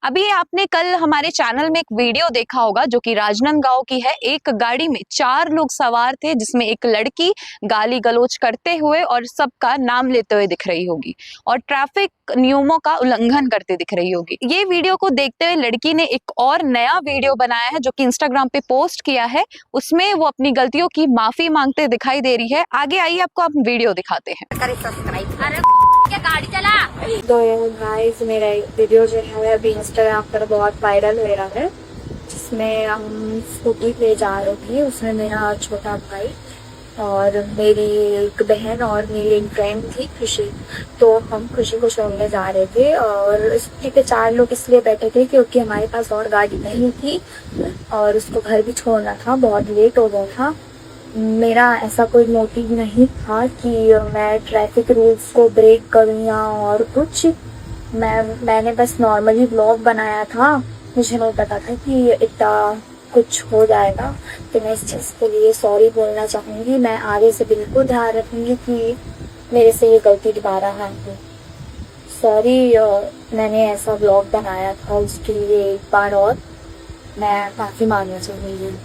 अभी आपने कल हमारे चैनल में एक वीडियो देखा होगा जो कि राजनांदगांव की है। एक गाड़ी में 4 लोग सवार थे जिसमें एक लड़की गाली गलौज करते हुए और सबका नाम लेते हुए दिख रही होगी और ट्रैफिक नियमों का उल्लंघन करते दिख रही होगी। ये वीडियो को देखते हुए लड़की ने एक और नया वीडियो बनाया है जो कि इंस्टाग्राम पे पोस्ट किया है। उसमें वो अपनी गलतियों की माफी मांगते दिखाई दे रही है। आगे आइए आपको आप वीडियो दिखाते हैं। अरे क्या गाड़ी चला। तो गाइस मेरा एक वीडियो जो है अभी इंस्टाग्राम पर बहुत वायरल हो रहा है, जिसमें हम स्कूटी पे जा रहे थे। उसमें मेरा छोटा भाई और मेरी एक बहन और मेरी एक फ्रेंड थी खुशी। तो हम खुशी को छोड़ने जा रहे थे और स्कूटी पे 4 लोग इसलिए बैठे थे क्योंकि हमारे पास और गाड़ी नहीं थी और उसको घर भी छोड़ना था, बहुत लेट हो गया था। मेरा ऐसा कोई मोटिव नहीं था कि मैं ट्रैफिक रूल्स को ब्रेक करूँ या और कुछ। मैंने बस नॉर्मली व्लॉग बनाया था। मुझे नहीं पता था कि इतना कुछ हो जाएगा, तो मैं इस चीज़ के लिए सॉरी बोलना चाहूँगी। मैं आगे से बिल्कुल ध्यान रखूँगी कि मेरे से ये गलती दोबारा ना हो। सॉरी, मैंने ऐसा व्लॉग बनाया था, उसके लिए एक बार और मैं माफ़ी मांगना चाहूँगी।